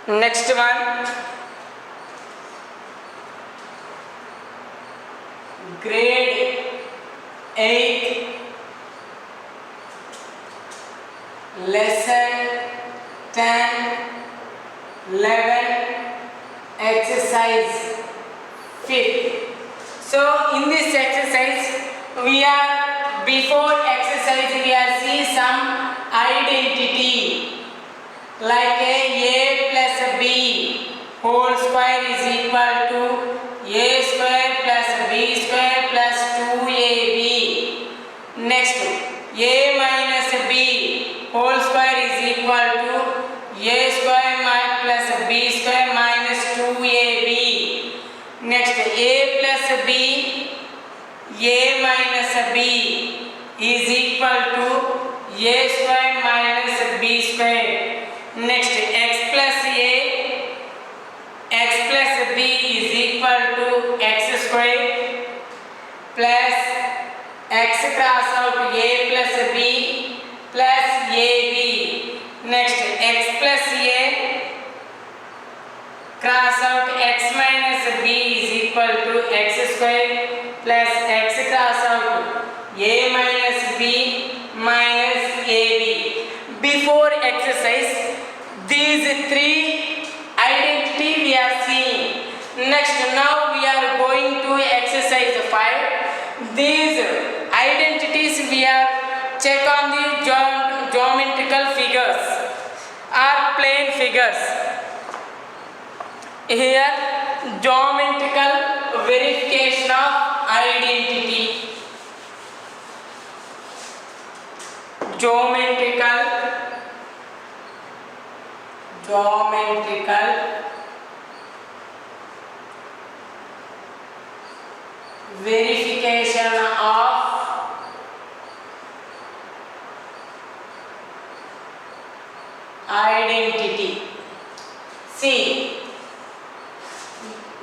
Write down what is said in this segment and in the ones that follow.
Next one, grade 8 lesson 10 11 exercise 5th. So in this exercise we are, before exercise we are see some identity like a plus b whole square is equal to a square plus b square plus 2ab. Next, a minus b whole square is equal to a square plus b square minus 2ab. Next, a plus b, a minus b is equal to a square minus b square. Next, x plus b is equal to x square plus x cross out a plus b plus ab. Next, x plus a cross out x minus b is equal to x square plus x cross out a minus b minus ab. Before exercise, these three identity we are seeing. Next, now we are going to exercise 5. These identities we are check on the geometrical figures or plane figures. Here, geometrical verification of identity. Geometrical verification of identity. See,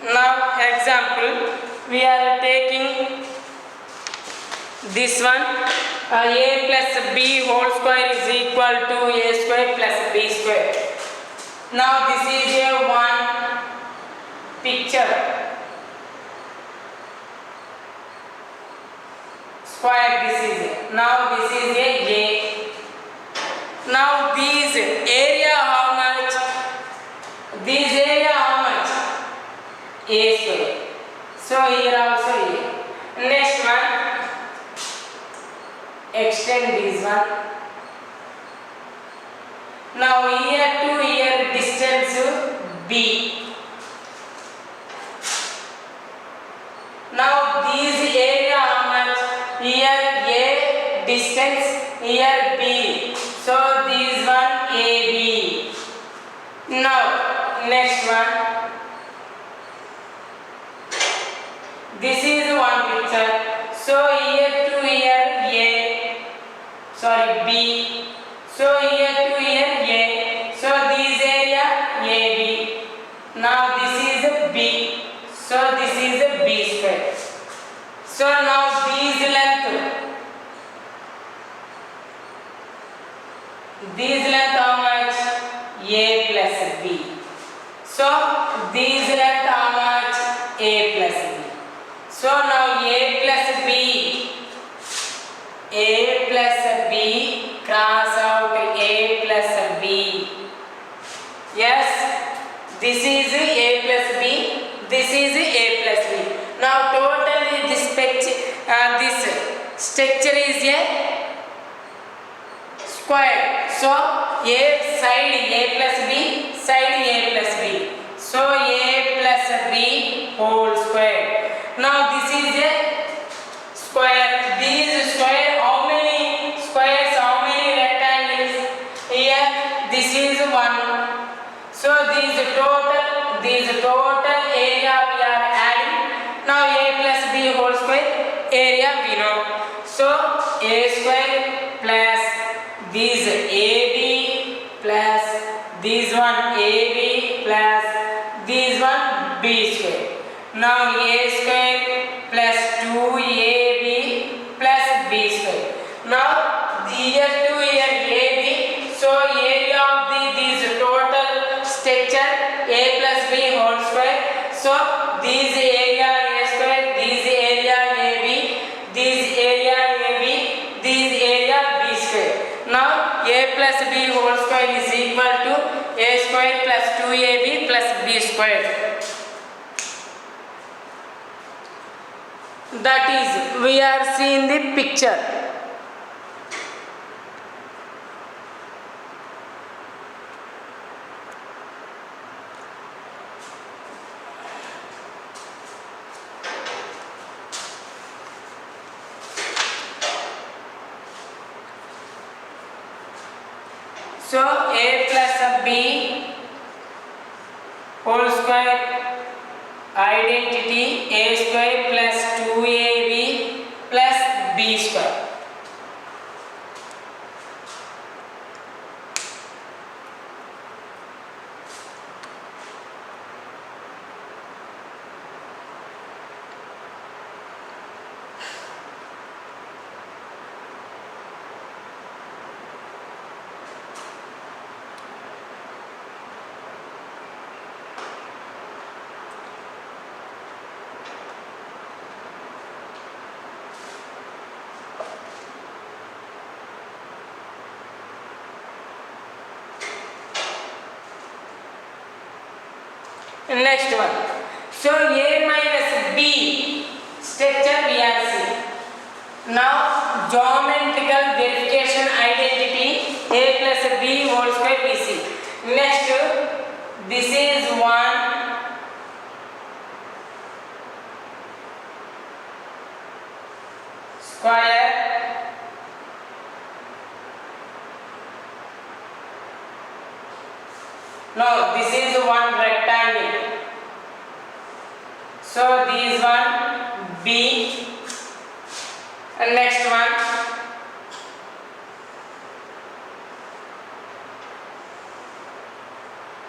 now example, we are taking this one, a plus b whole square is equal to a square plus b square. Now this is a one picture square, this is it. Now this is a. Now these area how much? This area how much? A square. So here also a. Next one, extend this one. Now here to here distance b. Now this area how much? Here a distance, here b. So this one AB. Now next one. This is one picture. So here to here A. Sorry B. So here to here A. So this area AB. Now this is B. So this is B square. So now this length. This length how much? A plus B. So this length how much? A plus B. So now A plus B cross out A plus B. Yes, this is A plus B. This is A plus B. Now totally this structure is a square. So A side A plus B, side A plus B. So A plus B whole square. Now this is a square. These square, how many squares, how many rectangles? Here this is one. So these total area we are adding. Now A plus B whole square area we know. So A square plus this AB plus this one AB plus this one B square. Now A square plus 2AB plus B square. Now here to here AB. So area of these total structure a plus b whole square. So this area a square, this area ab, this area ab, this area b square. Now a plus b whole square is equal to a square plus 2ab plus b square. That is, we are seeing the picture. So a plus b whole square identity a square plus 2ab plus b square. Next one. So a minus b structure we are seeing. Now geometrical verification identity a plus b whole square we see. Next, this is one square no, this is one rectangle. So this one b and next one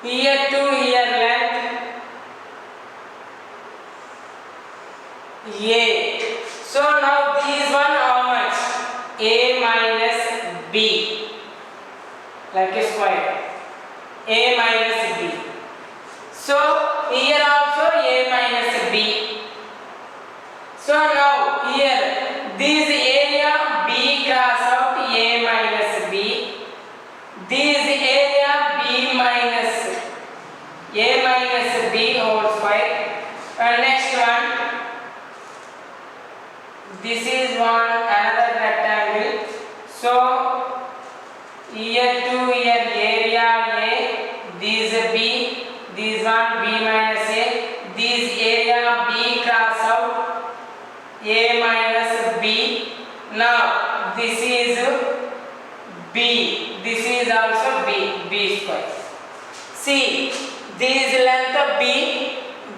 here to here length a. So now this one how much? A minus b, like a square. A minus b. So here also a minus b. So now here this area b cross out a minus b. This area b minus b whole square. And next one, this is one another rectangle. So here to here area a, this b, this one b minus a, this area b cross out a minus b. Now this is b, this is also b square. See, this length b,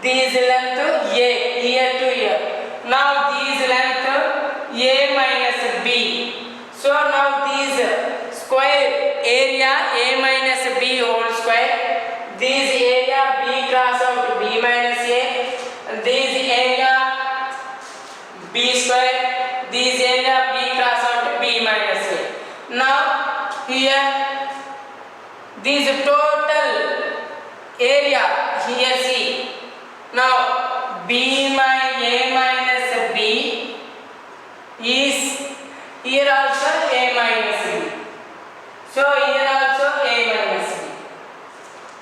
this length a, here to here. Now this length a minus b. So now this square area a minus b whole square, this area b cross out b minus a, this area b square, this area b cross out b minus a. Now here this total area here see. Now b minus a minus b is here also a minus b. So here also a minus b.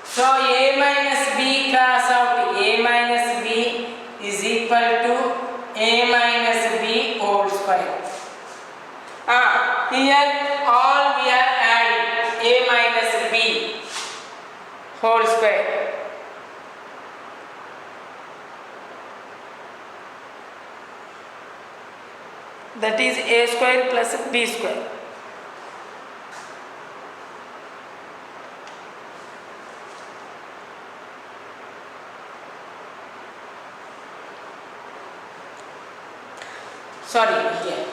So a minus b cross out a minus b is equal to a minus b whole square. Here all we are adding a minus b whole square. That is a square plus b square. Sorry, here.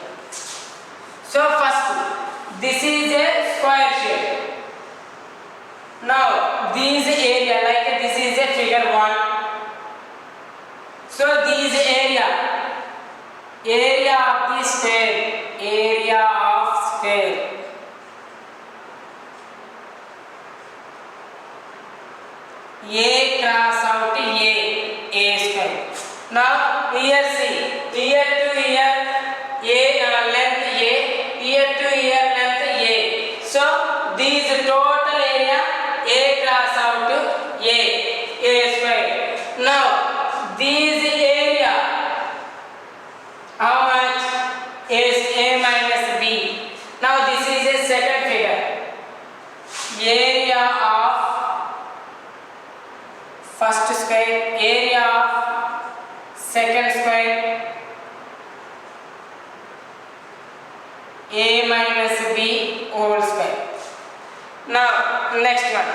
So first, this is a square shape. Now this area, like this is a figure 1. So this area of the square, area of square. A cross out A square. Now here see, here to here A length A, here to here length A. So this total area A cross out A square. Now this area, how much is A minus B? Now this is a second figure. Area of first square, area of second square, A minus B whole square. Now next one.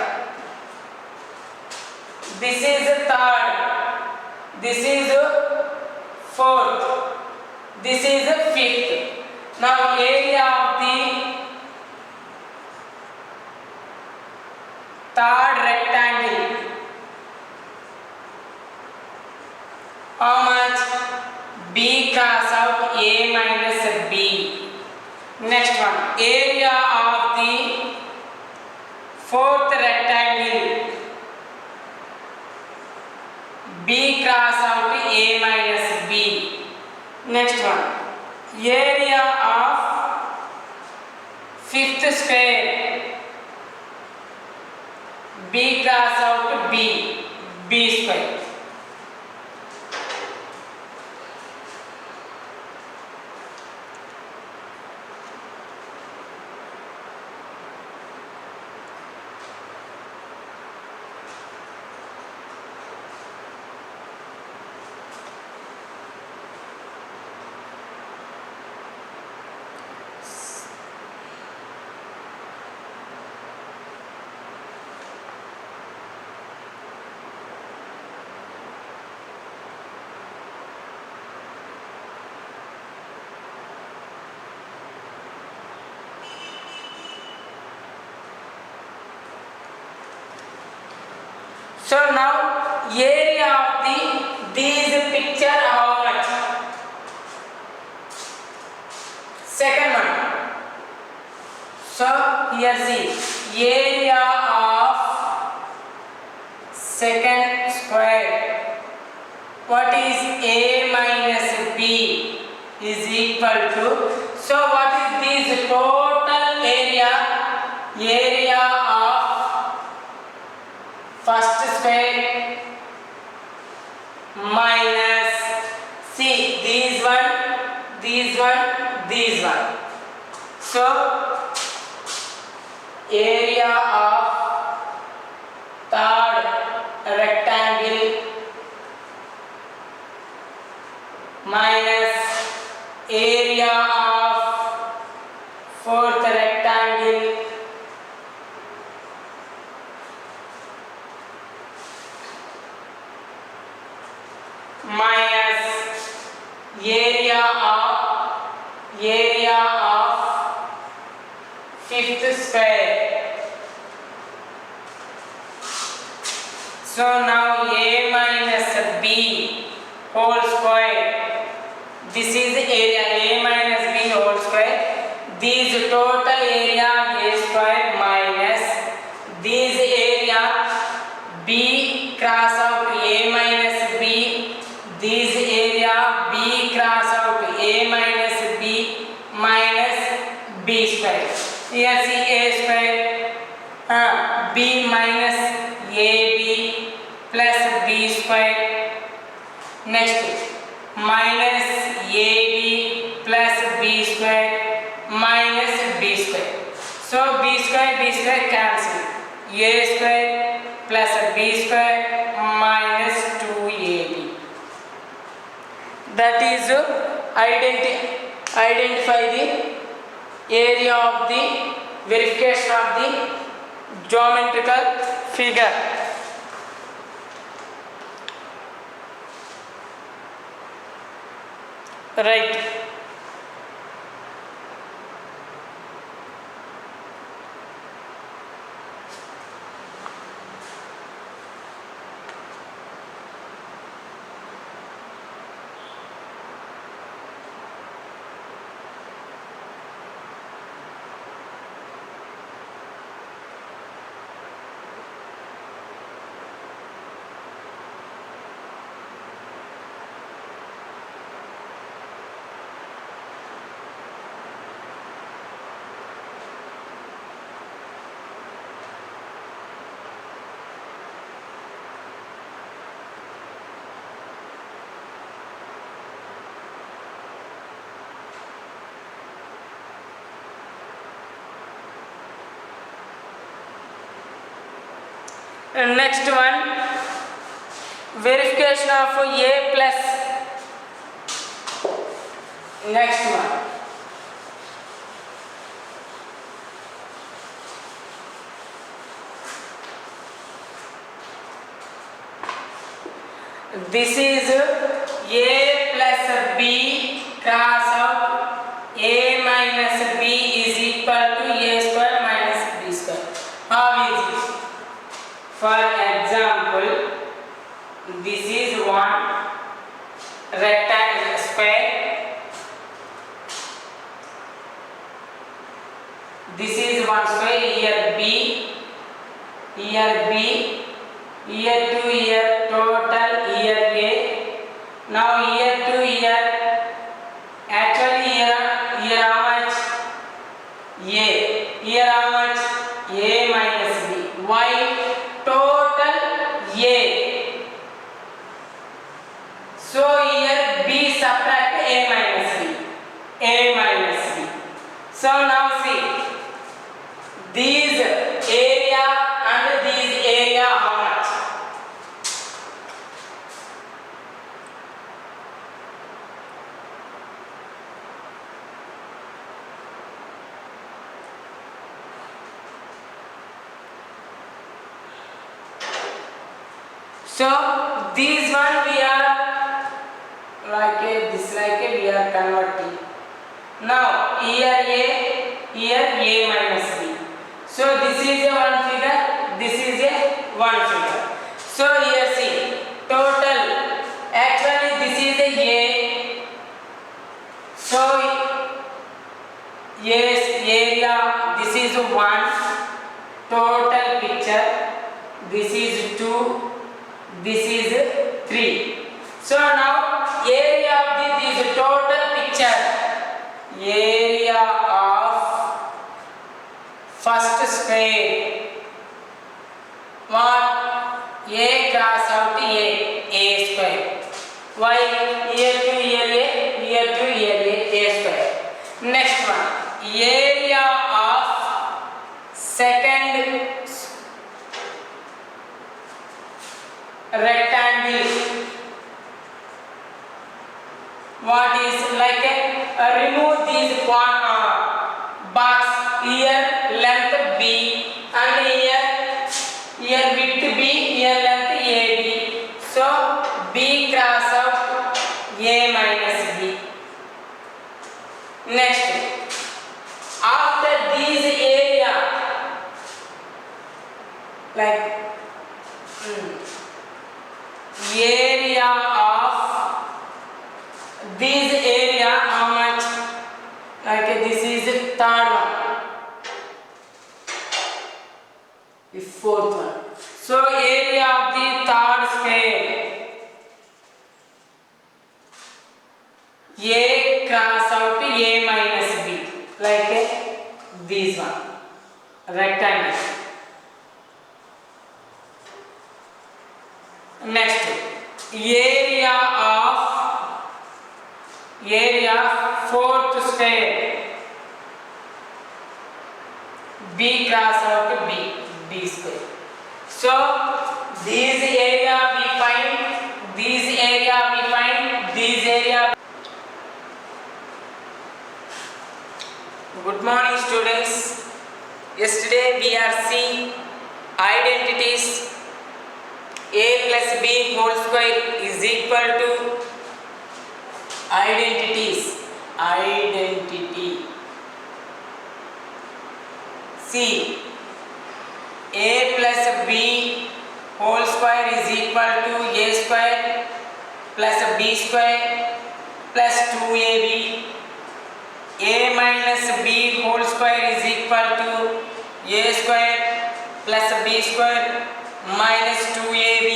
This is third, this is fourth, this is fifth. Now area of the third rectangle, how much? B cross out A minus B. Next one, area of the fourth rectangle, B cross out A minus B. Next one, area of fifth square, B cross out B square. So now area of these picture how much? Second one. So here see, area of second square. What is A minus B is equal to? So what is this total area? Area of first square minus, see, these one. So area of third rectangle minus area of fourth rectangle minus area of fifth square. So now A minus B whole square. This is area A minus B whole square. This total area A square minus this area B cross out A minus B. This area B cross out A minus B minus B square. Here see A square, B minus AB plus B square. Next, minus AB plus B square minus B square. So B square cancel. A square plus B square minus 2AB. That is identify the area of the verification of the geometrical figure. Right. Next one, verification of a plus. Next one, this is a plus b cross out a minus b is equal to a square minus b square. How is it? For example, this is one rectangle square. This is one square. Here b, here b, here to here total, here a. Now here to here, actually here how much? A. Here how much? A minus b. Why? Total a. So here b subtract a minus b. A minus b. So now see, these area and these area how much? So these one we are like a, this like a we are converting. Now here a, here a minus b. So this is a one figure, this is a one figure. So here see, total, actually this is a a. So yes, area, this is one, total picture, this is 2, this is 3. So now area of this total picture, area of first square, what? A cross out a square. Why? Here to here a, here to here a square. Next one, area of second rectangle. What is like a remove these one box, here length b and here width b, here length ab. So b cross out a minus b. Next, after these area, like area of this area how much? Like this is the third one, the fourth one. So area of the third square, a cross out a minus b, like this one, rectangle. Next, area of fourth square, b cross out b square. So this area we find, this area we find, this area. Good morning students. Yesterday we are seeing identities. A plus b whole square is equal to identity. See, a plus b whole square is equal to a square plus b square plus 2ab. A minus b whole square is equal to a square plus b square minus 2ab.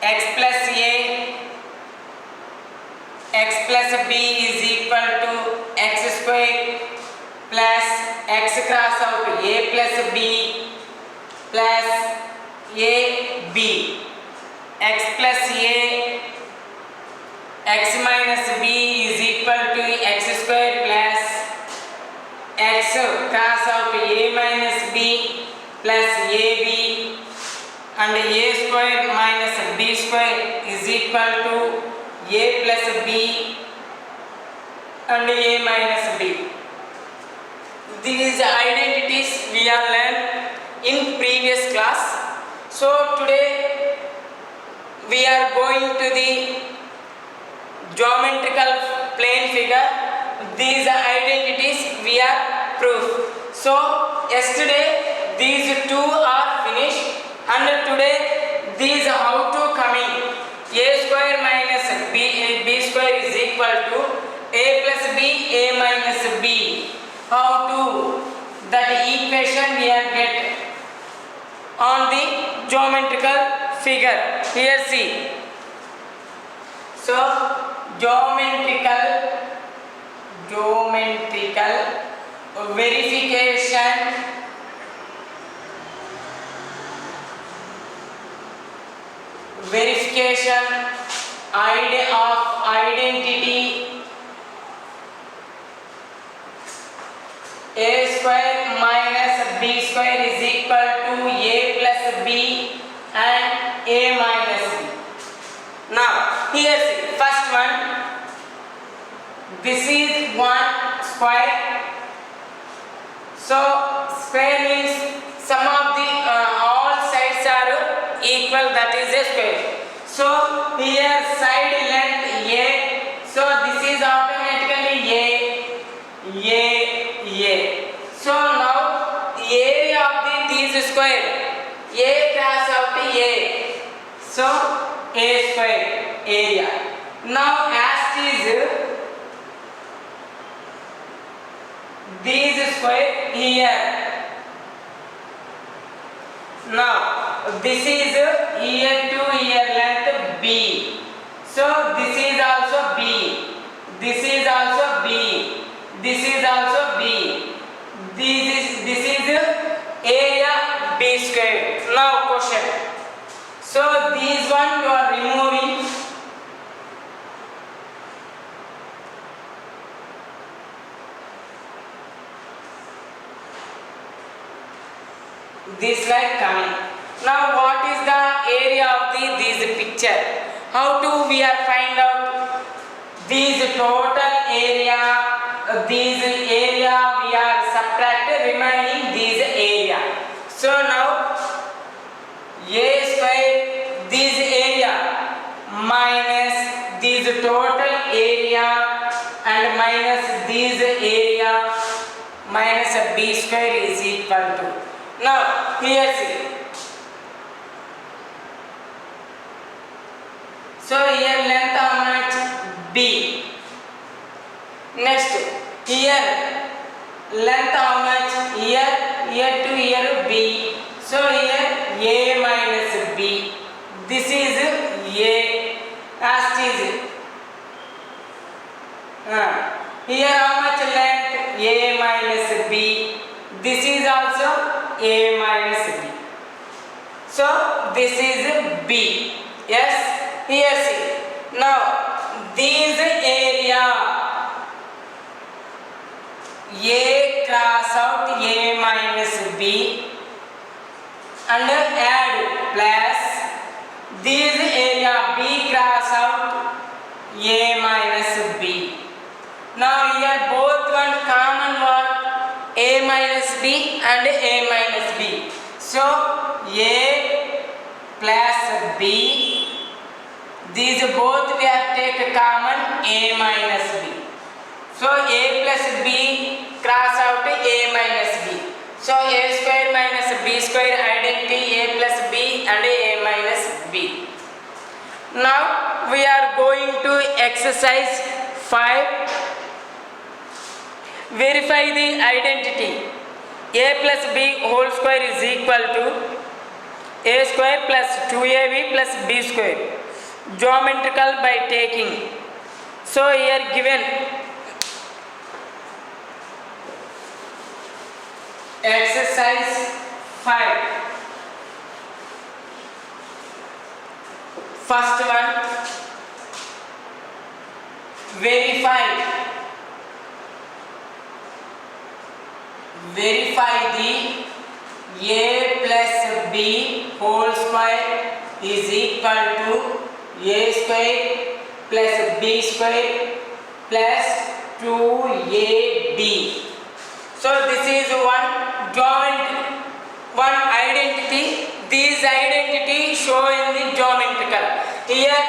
X plus b is equal to x square plus x cross out a plus b plus ab. X plus a, x minus b is equal to x square plus x cross out a minus b plus ab and a square minus b square is equal to a plus b and a minus b. These identities we have learned in previous class. So today we are going to the geometrical plane figure. These identities we are proof. So yesterday these two are finished, and today these how to coming. A square minus b square is equal to a plus b, a minus b. How to that equation we are get on the geometrical figure. Here see. So geometrical verification of identity a square minus b square is equal to a plus b and a minus b. Now here see, first one, this is one square. So square means sum of the all sides are equal, that is a square. So here side length a, so this is automatically a. So now area of these square, a cross out a, so a square area. Now as is these square here. Now this is here to here length b, so this is also b, this is also b, this is also b, this is area b square. Now question, so these one you are removing. This like coming. Now what is the area of this picture? How do we are find out these total area? These area we are subtract remaining these area. So now a square this area minus this total area and minus this area minus b square is equal to. Now here see. So here length how much? B. Next here length how much? Here to here b. So here a minus b. This is a as is. Here how much length? A minus b. This is also a minus b. So this is b. Yes. Here see. Now this area a cross out a minus b and add plus this area b cross out a minus b. Now here both one common word a minus b and a minus b. So a plus b, these both we have take common a minus b. So a plus b cross out a minus b. So a square minus b square identity a plus b and a minus b. Now we are going to exercise 5. Verify the identity. A plus b whole square is equal to a square plus 2ab plus b square. Geometrical by taking. So here given exercise 5. First one, verify the a plus b whole square is equal to a square plus b square plus 2ab. So this is one identity. These identity show in the geometrical. Here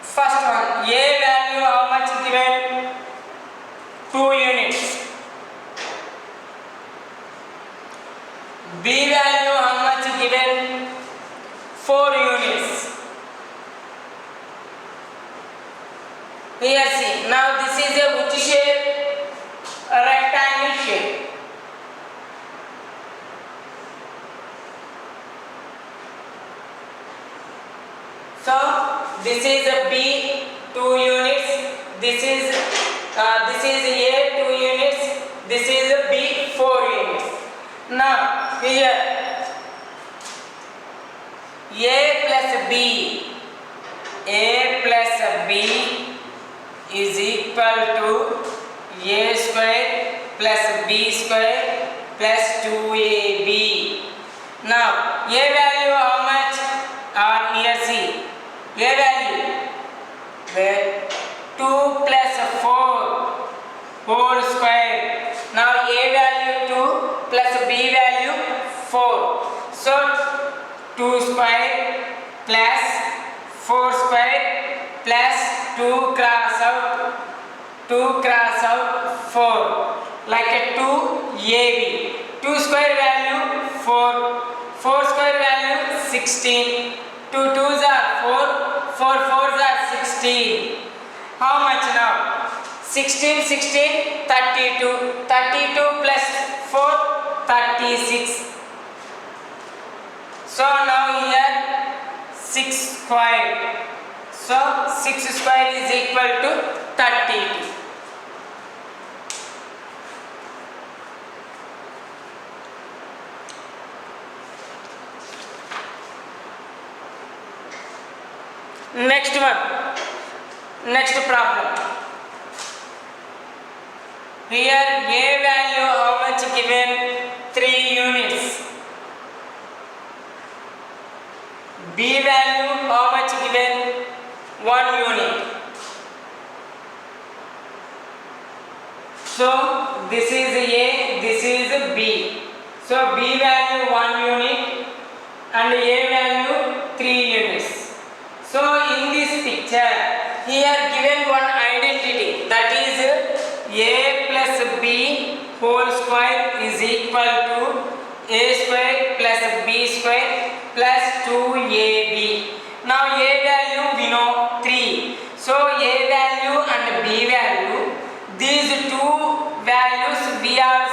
first one, a value how much given? 2 units. B value how much given? 4 units. Here see, now this is a which shape? A rectangle shape. So this is a B 2 units. This is A 2 units. This is a B 4 units. Now here A plus B is equal to a square plus b square plus 2ab. Now a value how much? Here see, a value where 2 plus 4 whole square. Now a value 2 plus b value 4. So 2 square plus 4 square plus 2 cross out 4 like a 2ab. 2 square value 4 square value 16. 2 2s are 4 4s are 16. How much now? 16 32 plus 4 36. So now here 6 square. So 6 square is equal to 32. Next one, next problem. Here a value how much given? 3 units. B value how much given? 1 unit. So this is A, this is B. So B value 1 unit and A value 3 units. So in this picture, here given one identity, that is a plus b whole square is equal to a square plus b square plus 2ab. Now a value we know 3. So a value and b value, these two values we are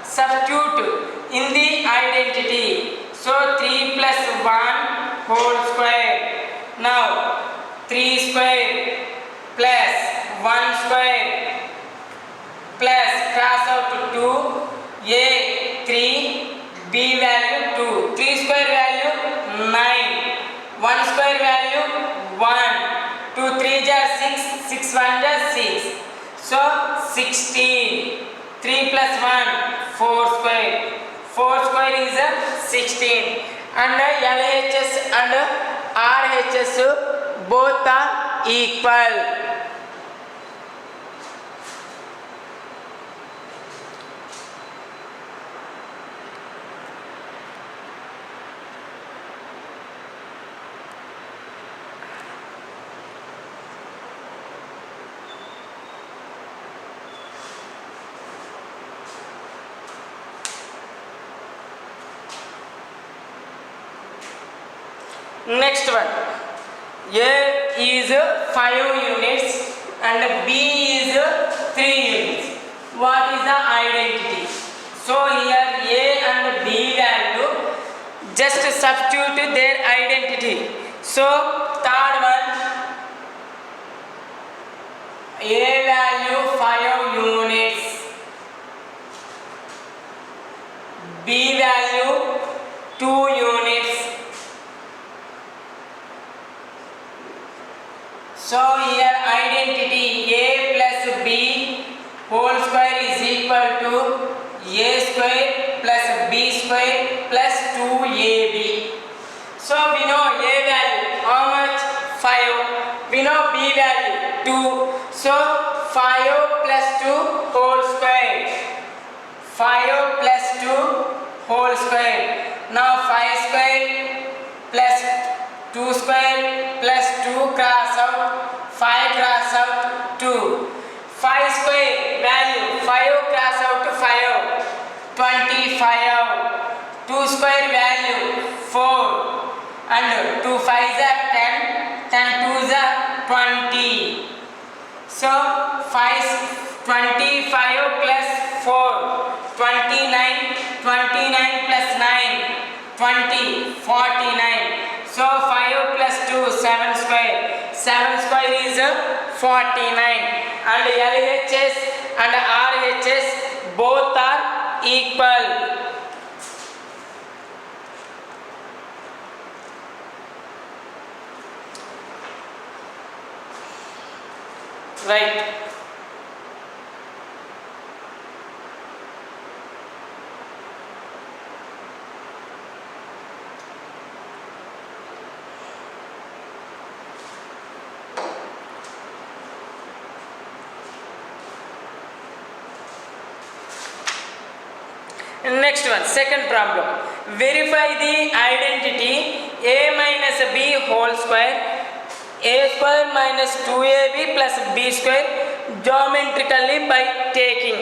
substitute in the identity. So 3 plus 1 whole square. Now 3 square plus 1 square plus cross out 2 a 3 b value 2. 3 square value 9. 1 square value 1. 2 3 are 6. 6 1 are 6. So 16. 3 plus 1 4 square. 4 square is 16. And LHS and RHS both are equal. Next one, A is 5 units and B is 3 units. What is the identity? So here A and B value, just substitute their identity. So third one, A value 5 units, B value 2 units. So here identity A plus B whole square is equal to A square plus B square plus 2 2ab. So we know a value how much? 5. We know b value 2. So 5 plus 2 whole square. 5 plus 2 whole square. Now 5 square plus 2 square plus 2 cross out. 5 cross out 2. 5 square value 5 cross out to 5. 25. 2 square value 4. And 2 5s are 10. 10 2s are 20. So 25 plus 4. 29. 29 plus 9. 20. 49. So 5 plus 2 7 square. 7 square is 49. And LHS and RHS both are equal. Right. Next one, second problem. Verify the identity a minus b whole square, a square minus 2ab plus b square geometrically by taking.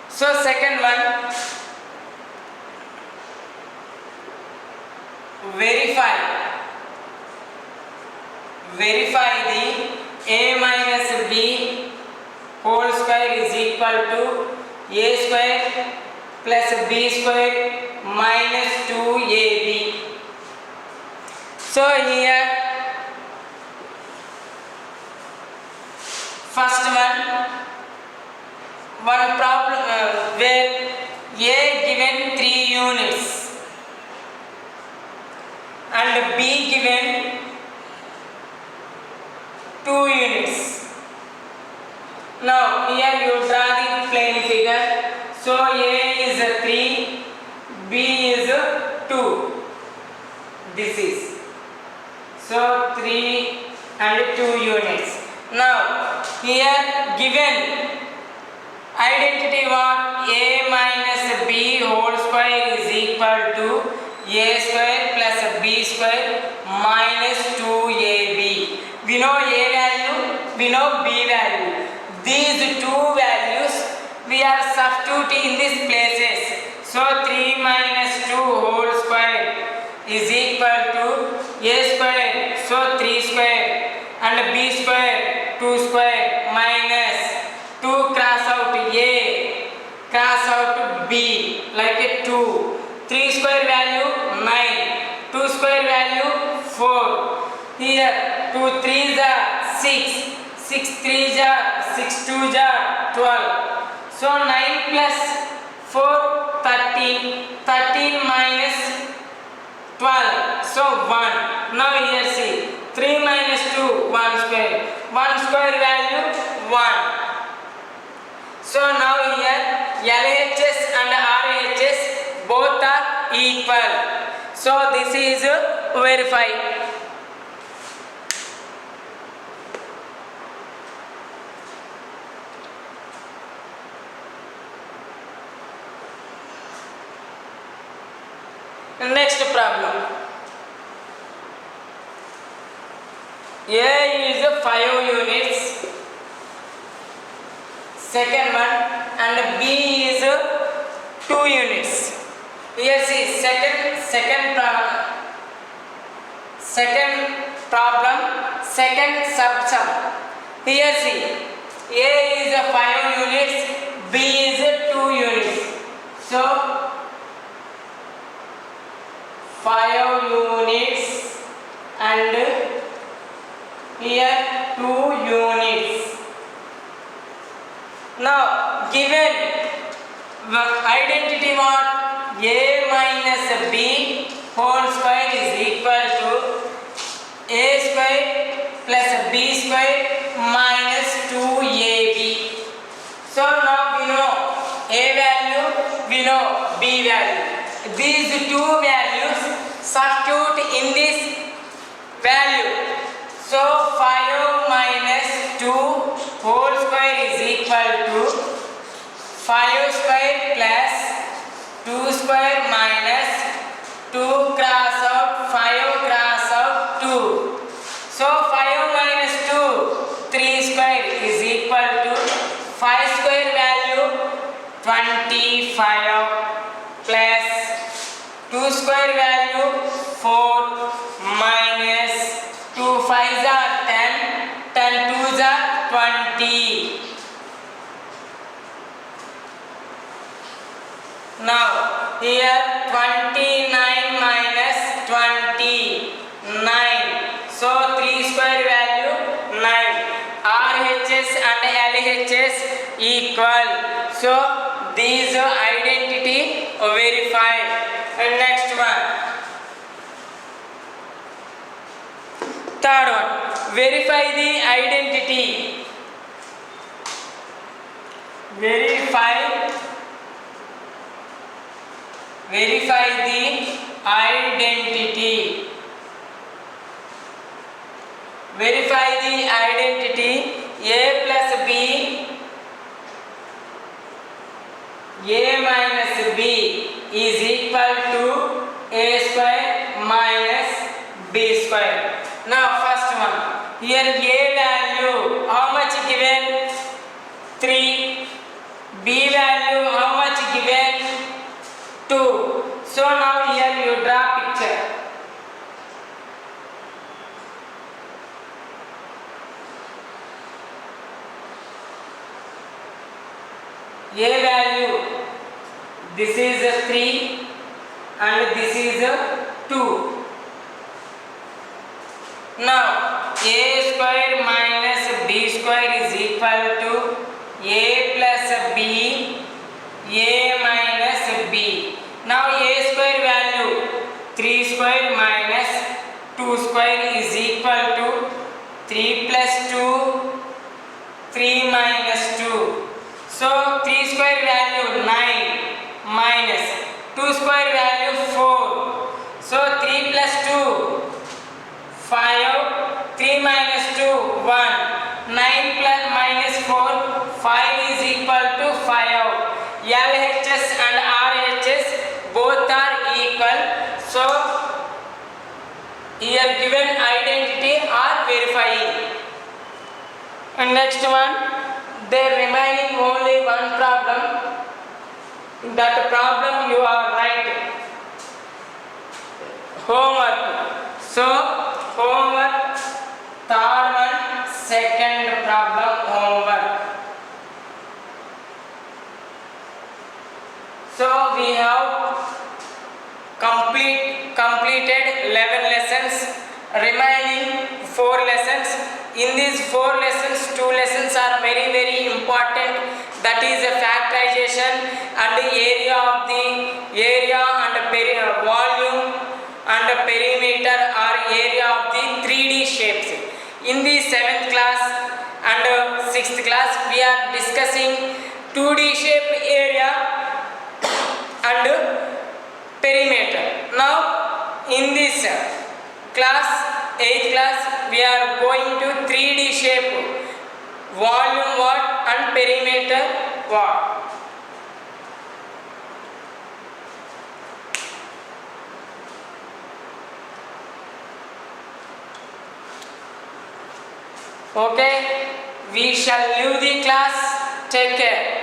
So second one, verify the a minus b whole square is equal to a square plus b square minus 2ab. So here first one problem where a given 3 units and b given 2 units. Now here you draw the plane figure. So a is 3, b is 2. This is so 3 and 2 units. Now here given identity what? A minus b whole square is equal to a square plus b square minus 2ab. We know a value, we know b value. These two values we are substituting in these places. So 3 minus 2 whole square is equal to a square, so 3 square, and b square 2 square minus 2 cross out a, cross out b like a 2. 3 square value 9, 2 square value 4. Here 2 3s are 6, 6 3s are 6 2s are 12. So 9 plus 4 13, 13 minus 12, so 1. Now here see 3 minus 2 1 square, 1 square value 1. So now here LHS and RHS both are equal. So this is verified. Next problem. A is 5 units. Second one, and B is 2 units. Here see second problem, second subsum. Here see A is 5 units, B is 2 units. So 5 units and here 2 units. Now given identity what? A minus b whole square is equal to a square plus b square minus 2ab. So now we know a value, we know b b value. These two values substitute in this value. So 5 minus 2 whole square is equal to 5 square plus 2 square minus 2 cross out 5 cross out 2. So 5 minus 2 3 square is equal to 5 square value 25 plus 2 square value 4 minus 2 5s are 10, 10 2s are 20. Now here 29 minus 29. So 3 square value 9. RHS and LHS equal. So these identity verified. And next one. Third one. Verify the identity. Verify the identity. Verify the identity. A plus B, A minus B is equal to A square minus B square. Now first one. Here A value how much given? 3. B value how much given? 2. So now here you draw picture. A value, this is a 3 and this is a 2. Now A square minus B square is equal to A plus B, A minus B. Now A square value 3 square minus 2 square is equal to 3 plus 2, 3 minus 2. So 3 square value 9 minus 2 square value 4. So 3 plus 2 5, 3 minus 2 1. 9 plus minus 4 5 is equal to 5. LHS and RHS both are equal. So here given identity are verifying. And next one. There remaining only one problem. That problem you are writing. Homework. So homework. Third one. Second problem homework. So we have completed 11 lessons. Remaining 4 lessons. In these 4 lessons, 2 lessons are very important. That is a factorization and the area of the area and volume and perimeter or area of the 3D shapes. In the 7th class and 6th class, we are discussing 2D shape area and perimeter. Now, in this class, 8th class, we are going to 3D shape, volume what and perimeter what. Okay, we shall leave the class. Take care.